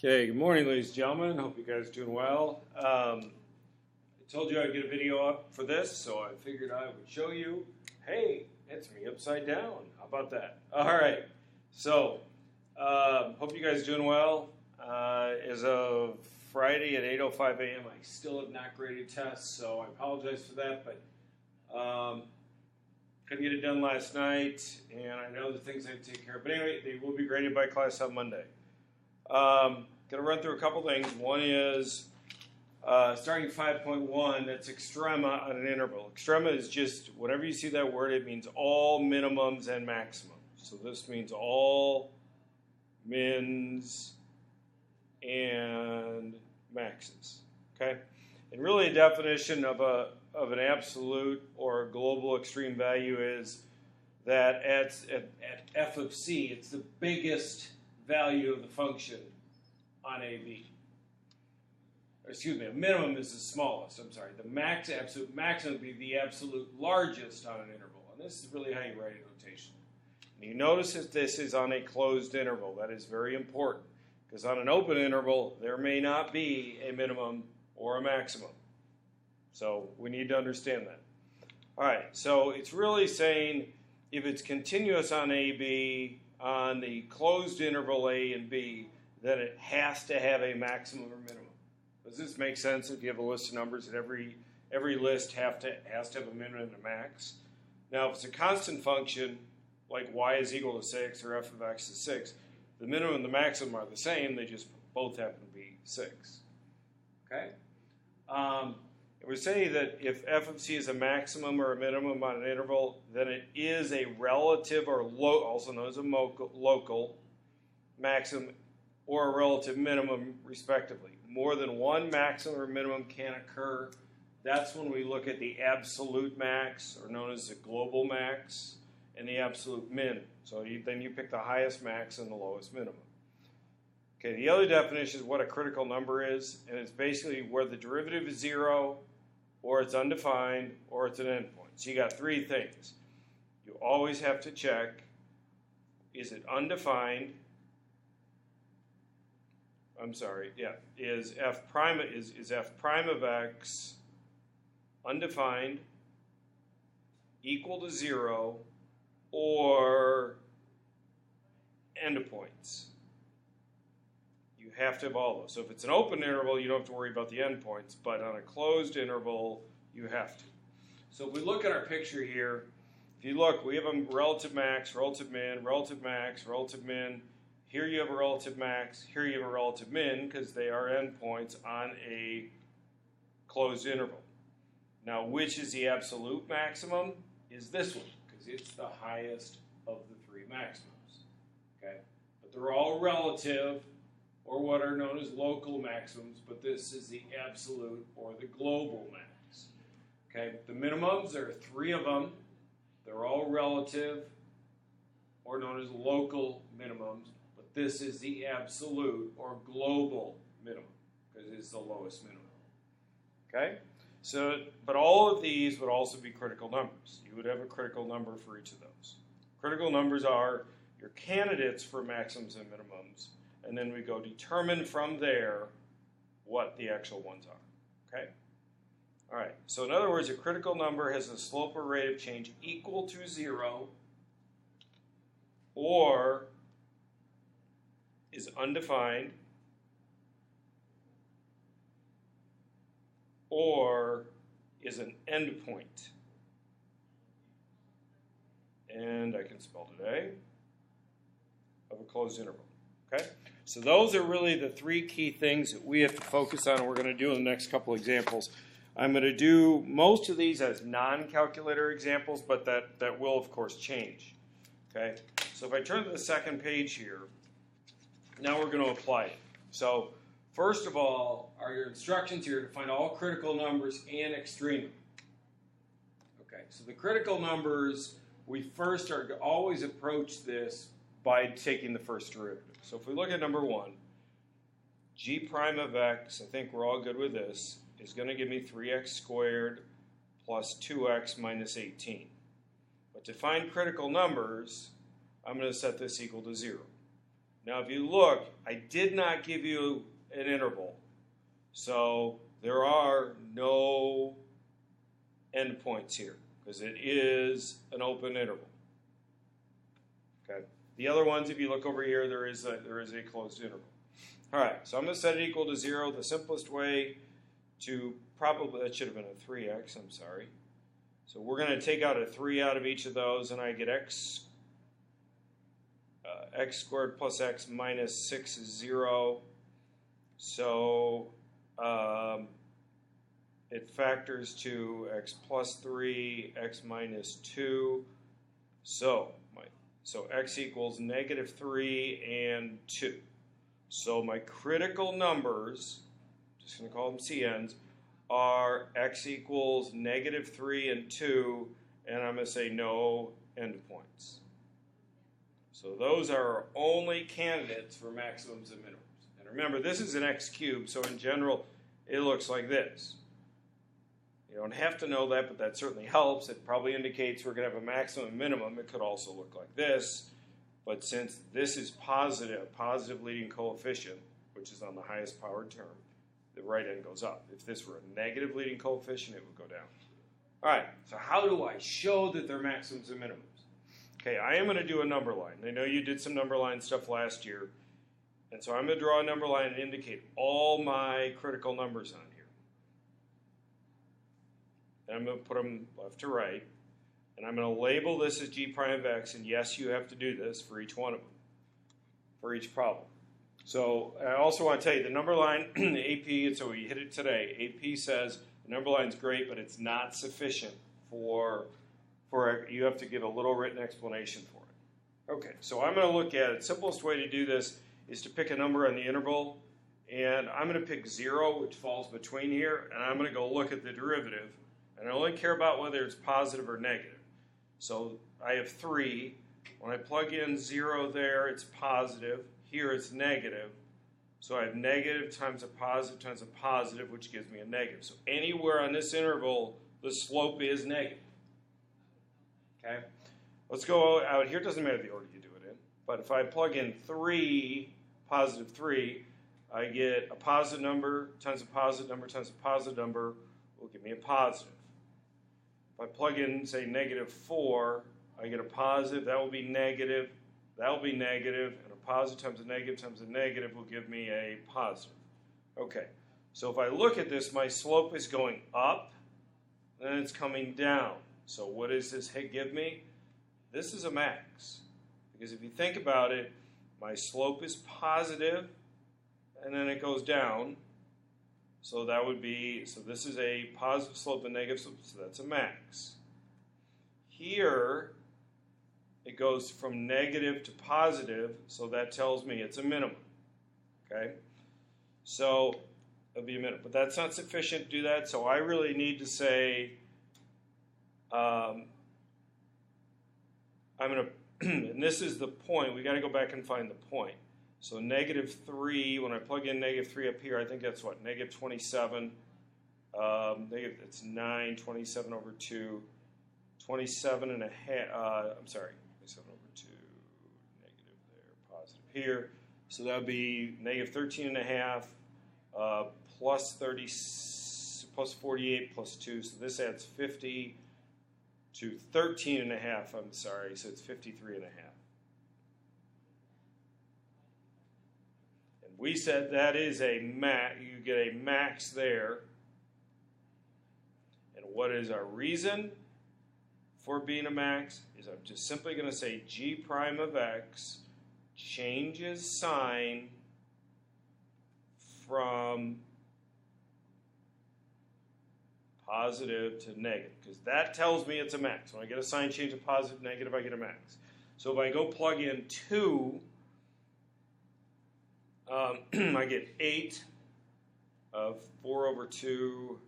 Okay, good morning, ladies and gentlemen. Hope you guys are doing well. I told you I'd get a video up for this, so I figured I would show you. Hey, it's me upside down. How about that? All right. So, hope you guys are doing well. As of Friday at 8:05 a.m., I still have not graded tests, so I apologize for that, but couldn't get it done last night, and I know the things I have to take care of. But anyway, they will be graded by class on Monday. Going to run through a couple things. One is starting 5.1, that's extrema on an interval. Extrema is just, whenever you see that word, it means all minimums and maximums. So this means all mins and maxes. Okay? And really a definition of an absolute or a global extreme value is that at f of c, it's the biggest value of the function on AB. Excuse me, a minimum is the smallest. I'm sorry. The absolute maximum would be the absolute largest on an interval. And this is really how you write a notation. And you notice that this is on a closed interval. That is very important. Because on an open interval, there may not be a minimum or a maximum. So we need to understand that. All right, so it's really saying if it's continuous on AB, on the closed interval A and B, then it has to have a maximum or minimum. Does this make sense if you have a list of numbers that every list has to have a minimum and a max? Now, if it's a constant function, like y is equal to 6 or f of x is 6, the minimum and the maximum are the same, they just both happen to be 6. Okay? It would say that if f of c is a maximum or a minimum on an interval, then it is a relative or also known as a local maximum or a relative minimum, respectively. More than one maximum or minimum can occur. That's when we look at the absolute max, or known as the global max, and the absolute min. So then you pick the highest max and the lowest minimum. Okay, the other definition is what a critical number is, and it's basically where the derivative is 0, or it's undefined, or it's an endpoint. So you got three things. You always have to check, is it undefined? Is f prime of x undefined, equal to 0, or endpoints? You have to have all those. So if it's an open interval, you don't have to worry about the endpoints, but on a closed interval, you have to. So if we look at our picture here, if you look, we have a relative max, relative min, relative max, relative min. Here you have a relative max, here you have a relative min, because they are endpoints on a closed interval. Now, which is the absolute maximum? Is this one, because it's the highest of the three maximums. Okay? But they're all relative, or what are known as local maximums, but this is the absolute or the global max. Okay? The minimums, there are three of them. They're all relative, or known as local minimums. This is the absolute or global minimum because it's the lowest minimum. Okay? So, but all of these would also be critical numbers. You would have a critical number for each of those. Critical numbers are your candidates for maximums and minimums, and then we go determine from there what the actual ones are. Okay? All right. So in other words, a critical number has a slope or rate of change equal to 0 or is undefined, or is an endpoint. And I can spell today of a closed interval. Okay? So those are really the three key things that we have to focus on, and we're going to do in the next couple examples. I'm going to do most of these as non-calculator examples, but that will, of course, change. Okay? So if I turn to the second page here, now we're going to apply it. So first of all are your instructions here to find all critical numbers and extrema. Okay, so the critical numbers, we first are to always approach this by taking the first derivative. So if we look at number 1, g prime of x, I think we're all good with this, is going to give me 3x squared plus 2x minus 18. But to find critical numbers, I'm going to set this equal to 0. Now, if you look, I did not give you an interval. So there are no endpoints here because it is an open interval. Okay. The other ones, if you look over here, there is a closed interval. All right, so I'm going to set it equal to 0. The simplest way to probably, that should have been a 3x, I'm sorry. So we're going to take out a 3 out of each of those, and I get x squared plus x minus 6 is 0. So it factors to x plus 3, x minus 2. So x equals negative 3 and 2. So my critical numbers, just going to call them CNs, are x equals negative 3 and 2, and I'm going to say no endpoints. So those are our only candidates for maximums and minimums. And remember, this is an x cubed, so in general, it looks like this. You don't have to know that, but that certainly helps. It probably indicates we're going to have a maximum and minimum. It could also look like this. But since this is positive leading coefficient, which is on the highest powered term, the right end goes up. If this were a negative leading coefficient, it would go down. All right, so how do I show that they're maximums and minimums? Okay, I am going to do a number line. I know you did some number line stuff last year. And so I'm going to draw a number line and indicate all my critical numbers on here. And I'm going to put them left to right. And I'm going to label this as g prime of x. And yes, you have to do this for each one of them, for each problem. So I also want to tell you the number line, AP, and so we hit it today. AP says the number line is great, but it's not sufficient for you have to give a little written explanation for it. Okay, so I'm going to look at it. Simplest way to do this is to pick a number on the interval, and I'm going to pick 0, which falls between here, and I'm going to go look at the derivative, and I only care about whether it's positive or negative. So I have 3. When I plug in 0 there, it's positive. Here it's negative. So I have negative times a positive, which gives me a negative. So anywhere on this interval, the slope is negative. Okay? Let's go out here. It doesn't matter the order you do it in. But if I plug in 3, positive 3, I get a positive number times a positive number times a positive number will give me a positive. If I plug in, say, negative 4, I get a positive. That will be negative. That will be negative. And a positive times a negative will give me a positive. Okay. So if I look at this, my slope is going up, and it's coming down. So what does this give me? This is a max. Because if you think about it, my slope is positive, and then it goes down. So that would be, so this is a positive slope and negative slope, so that's a max. Here, it goes from negative to positive, so that tells me it's a minimum. Okay? So it'll be a minimum. But that's not sufficient to do that, so I really need to say, I'm going to, and this is the point. We got to go back and find the point. So negative 3, when I plug in negative 3 up here, I think that's what? Negative 27. It's 9, 27 over 2. 27 and a half, I'm sorry, 27 over 2, negative there, positive here. So that would be negative 13 and a half, plus 30, plus 48 plus 2. So this adds 50 to 13 and a half, I'm sorry. So it's 53 and a half. We said that is a max, you get a max there. And what is our reason for being a max? Is I'm just simply going to say g prime of x changes sign from positive to negative. Because that tells me it's a max. When I get a sign change to positive, negative, I get a max. So if I go plug in 2, I get 8 of 4 over 2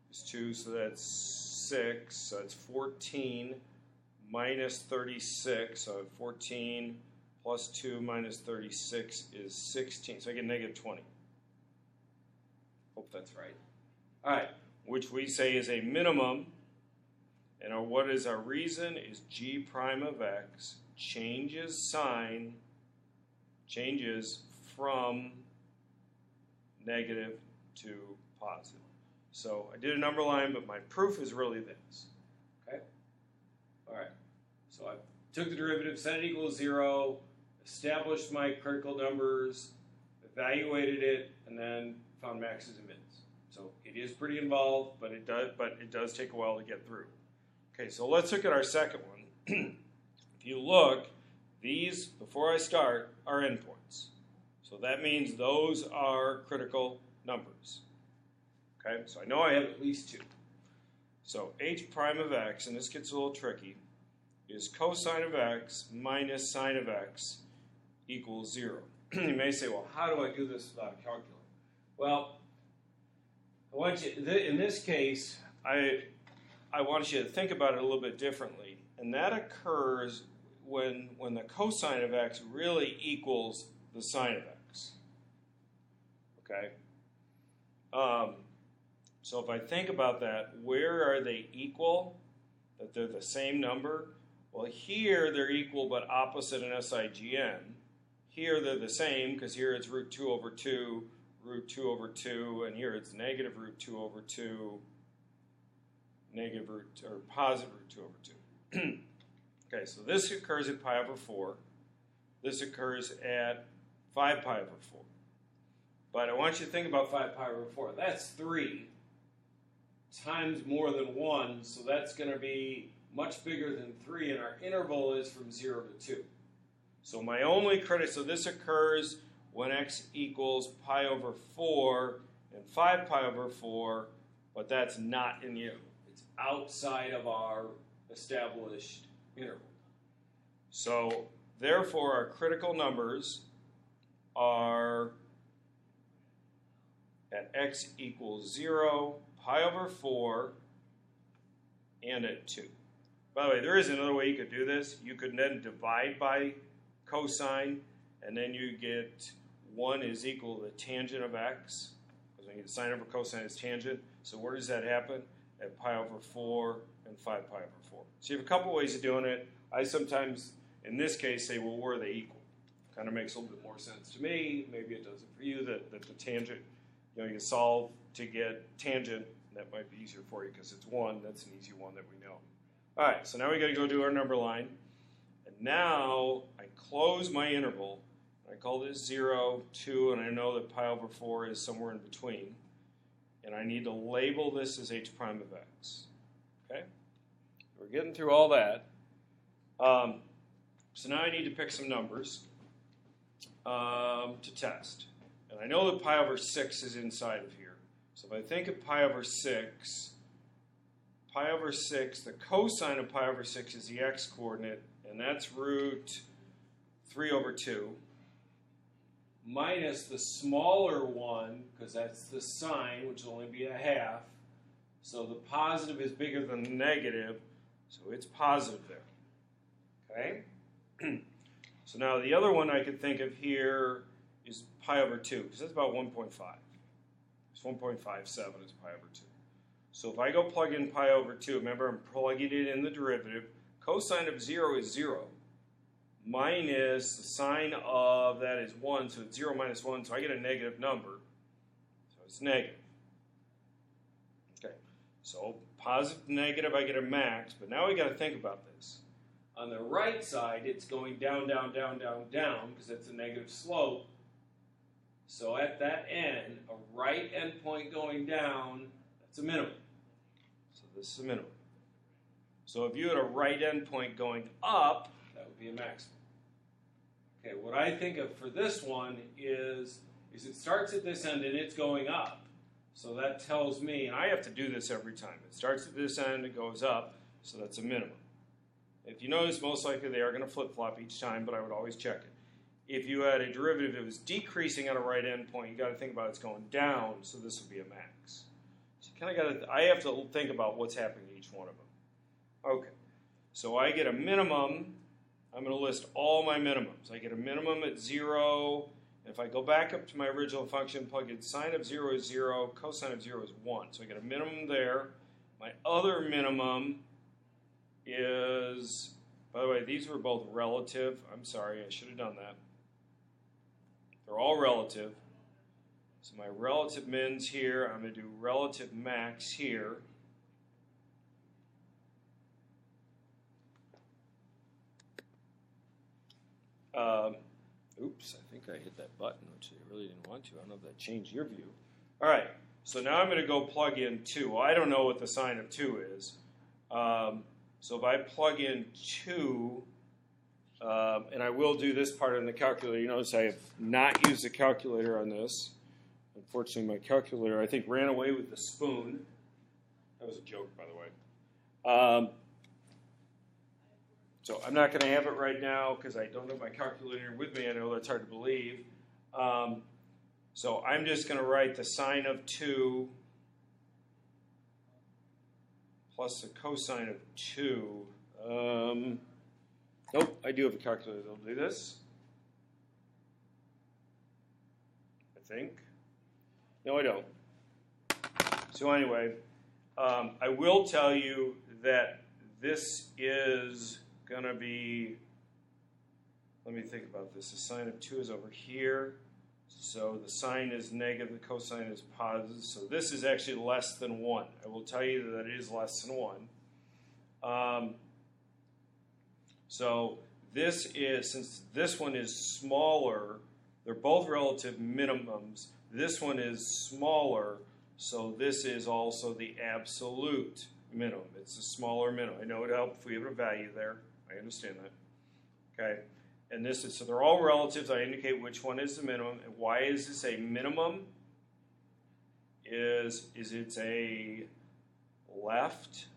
is 2, so that's 6. So it's 14 minus 36. So 14 plus 2 minus 36 is 16. So I get negative 20. Hope that's right. All right, which we say is a minimum. And what is our reason is g prime of x changes sign changes from negative to positive. So I did a number line, but my proof is really this. Okay? All right. So I took the derivative, set it equal to 0, established my critical numbers, evaluated it, and then found maxes and mins. So it is pretty involved, but it does take a while to get through. Okay, so let's look at our second one. If you look, these, before I start, are endpoints. So that means those are critical numbers. Okay, so I know I have at least two. So h prime of x, and this gets a little tricky, is cosine of x minus sine of x equals 0. You may say, well, how do I do this without a calculator? Well, I want you, in this case, I want you to think about it a little bit differently. And that occurs when the cosine of x really equals the sine of x. Okay? So if I think about that, where are they equal? That they're the same number? Well, here they're equal but opposite in SIGN. Here they're the same because here it's root 2 over 2, root 2 over 2, and here it's negative root 2 over 2, negative root, or positive root 2 over 2. Okay, so this occurs at pi over 4. This occurs at 5 pi over 4. But I want you to think about 5 pi over 4. That's 3 times more than 1, so that's going to be much bigger than 3, and our interval is from 0 to 2. So my only so this occurs when x equals pi over 4 and 5 pi over 4, but that's not in U. It's outside of our established interval. So therefore our critical numbers are at x equals 0, pi over 4, and at 2. By the way, there is another way you could do this. You could then divide by cosine, and then you get 1 is equal to the tangent of x. Because when you get sine over cosine is tangent. So where does that happen? At pi over 4 and 5 pi over 4. So you have a couple ways of doing it. I sometimes, in this case, say, well, where are they equal? Kind of makes a little bit more sense to me. Maybe it doesn't for you, that the tangent, you can solve to get tangent. That might be easier for you because it's 1. That's an easy one that we know. All right, so now we got to go do our number line. And now I close my interval. I call this 0, 2, and I know that pi over 4 is somewhere in between. And I need to label this as h prime of x. Okay? We're getting through all that. So now I need to pick some numbers to test. And I know that pi over 6 is inside of here. So if I think of pi over 6, the cosine of pi over 6 is the x-coordinate, and that's root 3 over 2, minus the smaller one, because that's the sine, which will only be a half. So the positive is bigger than the negative, so it's positive there. Okay? So now the other one I could think of here is pi over 2, because that's about 1.5. It's 1.57 is pi over 2. So if I go plug in pi over 2, remember I'm plugging it in the derivative. Cosine of 0 is 0. Minus the sine of that is 1, so it's 0 minus 1, so I get a negative number. So it's negative. Okay, so positive, negative, I get a max, but now we got to think about this. On the right side, it's going down, down, down, down, down, because it's a negative slope. So at that end, a right endpoint going down, that's a minimum. So this is a minimum. So if you had a right endpoint going up, that would be a maximum. Okay, what I think of for this one is it starts at this end and it's going up. So that tells me, and I have to do this every time. It starts at this end, it goes up, so that's a minimum. If you notice, most likely they are going to flip-flop each time, but I would always check it. If you had a derivative that was decreasing at a right endpoint, you got to think about it's going down, so this would be a max. So you kind of got to, I have to think about what's happening to each one of them. Okay, so I get a minimum. I'm going to list all my minimums. I get a minimum at 0. And if I go back up to my original function, plug in sine of 0 is 0, cosine of 0 is 1. So I get a minimum there. My other minimum is, by the way, these were both relative. I'm sorry, I should have done that. They're all relative. So my relative mins here, I'm going to do relative max here. Oops, I think I hit that button, which I really didn't want to. I don't know if that changed your view. All right, so now I'm going to go plug in 2. Well, I don't know what the sign of 2 is. So if I plug in 2, and I will do this part in the calculator. You notice I have not used the calculator on this. Unfortunately, my calculator, I think, ran away with the spoon. That was a joke, by the way. So I'm not going to have it right now because I don't have my calculator with me. I know that's hard to believe. So I'm just going to write the sine of 2 plus the cosine of 2. Nope, I do have a calculator that'll do this. I think. No, I don't. So anyway, I will tell you that this is going to be, let me think about this. The sine of 2 is over here. So the sine is negative, the cosine is positive. So this is actually less than 1. I will tell you that it is less than 1. So this is, since this one is smaller, they're both relative minimums. This one is smaller, so this is also the absolute minimum. It's a smaller minimum. I know it helps if we have a value there. I understand that. Okay. And this is, so they're all relatives. I indicate which one is the minimum. And why is this a minimum? Is it's a left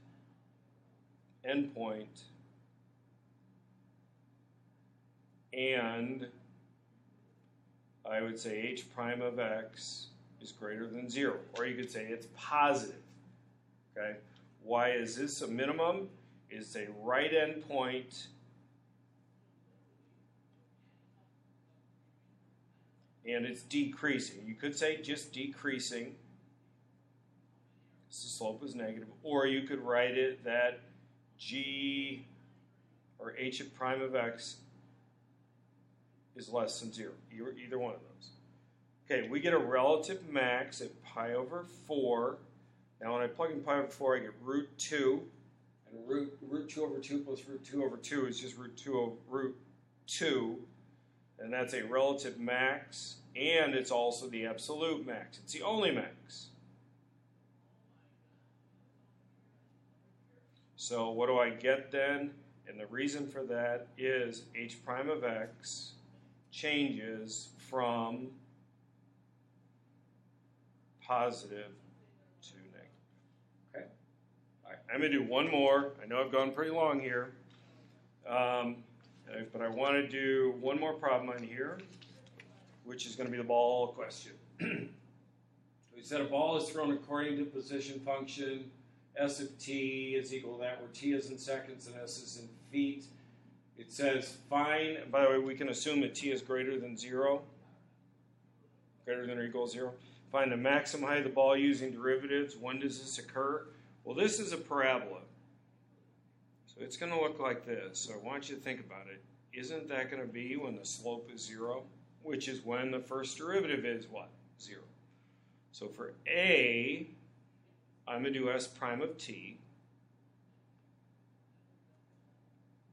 endpoint and I would say h prime of x is greater than 0. Or you could say it's positive. Okay? Why is this a minimum? It's a right endpoint and it's decreasing. You could say just decreasing. So the slope is negative. Or you could write it that g or h of prime of x is less than 0. Either one of those. Okay, we get a relative max at pi over 4. Now when I plug in pi over 4, I get root 2. And root 2 over 2 plus root 2 over 2 is just root 2. And that's a relative max. And it's also the absolute max. It's the only max. So what do I get then? And the reason for that is h prime of x changes from positive to negative. Okay. All right. I'm going to do one more. I know I've gone pretty long here. But I want to do one more problem on here, which is going to be the ball question. We said a ball is thrown according to position function. S of t is equal to that, where t is in seconds and s is in feet. It says find, by the way, we can assume that t is greater than 0, greater than or equal to 0. Find the maximum height of the ball using derivatives. When does this occur? Well, this is a parabola. So it's going to look like this. So I want you to think about it. Isn't that going to be when the slope is 0? Which is when the first derivative is what? 0. So for A, I'm going to do s prime of t.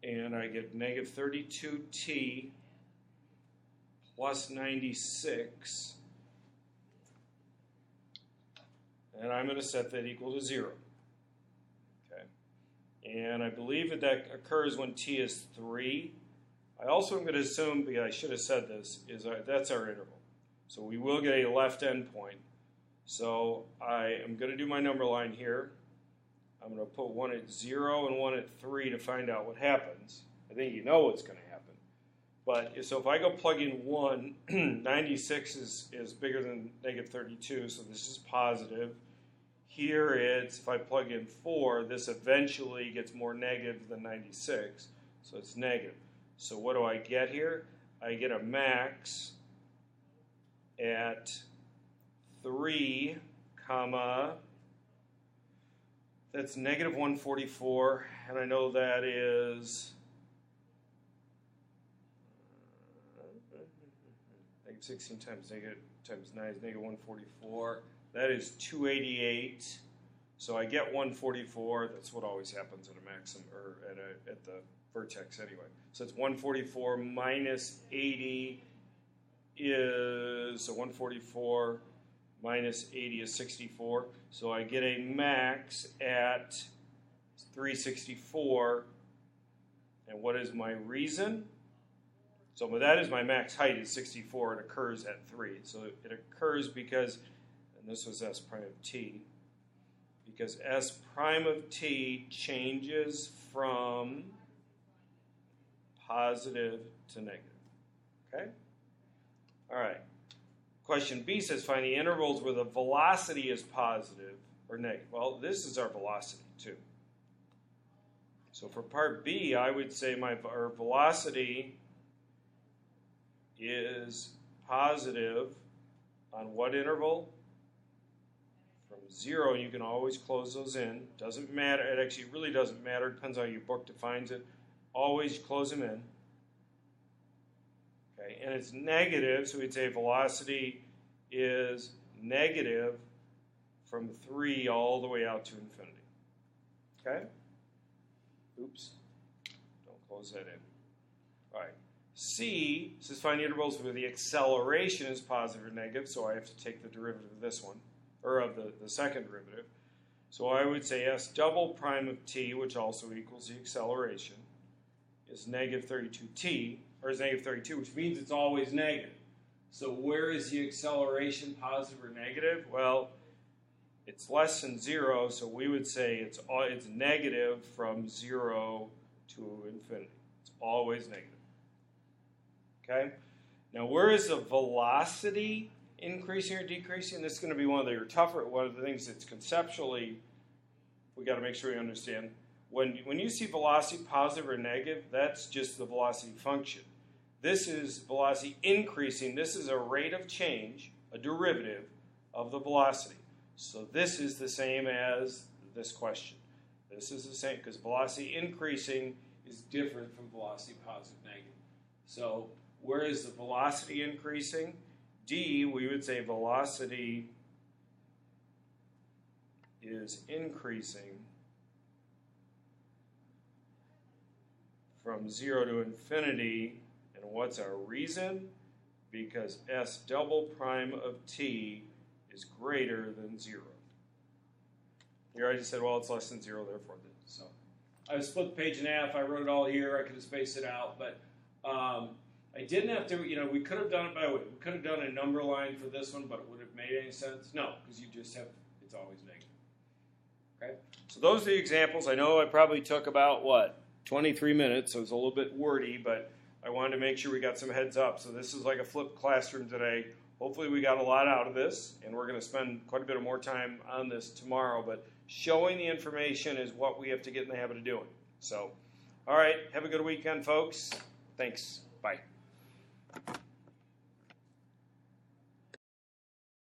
And I get negative 32t plus 96. And I'm going to set that equal to 0. Okay. And I believe that occurs when t is 3. I also am going to assume, because I should have said this, that's our interval. So we will get a left endpoint. So I am going to do my number line here. I'm going to put 1 at 0 and 1 at 3 to find out what happens. I think you know what's going to happen. But so if I go plug in 1, 96 is bigger than negative 32, so this is positive. Here it's, if I plug in 4, this eventually gets more negative than 96, so it's negative. So what do I get here? I get a max at 3, comma, that's negative 144, and I know that is negative 16 times 9 is negative 144. That is 288. So I get 144. That's what always happens at a maximum, or at the vertex anyway. So it's 144 minus 80 is, so 144 minus 80 is 64. So I get a max at 364. And what is my reason? So that is my max height is 64. It occurs at 3. So it occurs because, and this was S prime of t, because S prime of t changes from positive to negative. Okay? All right. Question B says, find the intervals where the velocity is positive or negative. Well, this is our velocity, too. So for part B, I would say our velocity is positive on what interval? From 0, and you can always close those in. Doesn't matter. It actually really doesn't matter. Depends on how your book defines it. Always close them in. Okay, and it's negative, so we'd say velocity is negative from 3 all the way out to infinity. Okay? Oops. Don't close that in. All right. C says find the intervals where the acceleration is positive or negative, so I have to take the derivative of this one, or of the second derivative. So I would say S double prime of t, which also equals the acceleration, is negative 32t, or is negative 32, which means it's always negative. So where is the acceleration, positive or negative? Well, it's less than 0, so we would say it's negative from 0 to infinity. It's always negative. Okay? Now, where is the velocity increasing or decreasing? This is going to be one of the things that's conceptually we got to make sure we understand. When you see velocity positive or negative, that's just the velocity function. This is velocity increasing. This is a rate of change, a derivative of the velocity. So this is the same as this question. This is the same because velocity increasing is different from velocity positive, negative. So where is the velocity increasing? D, we would say velocity is increasing from 0 to infinity. And what's our reason? Because S double prime of t is greater than 0. Here I just said, well, it's less than 0, therefore this. So I split the page in half. I wrote it all here. I could have spaced it out, but I didn't have to, we could have done it by, we could have done a number line for this one, but it would have made any sense? No, because you just have, it's always negative. Okay? So those are the examples. I know I probably took about, 23 minutes, so it's a little bit wordy, but I wanted to make sure we got some heads up. So this is like a flipped classroom today. Hopefully we got a lot out of this, and we're going to spend quite a bit of more time on this tomorrow, but showing the information is what we have to get in the habit of doing. So, all right, have a good weekend, folks. Thanks. Bye.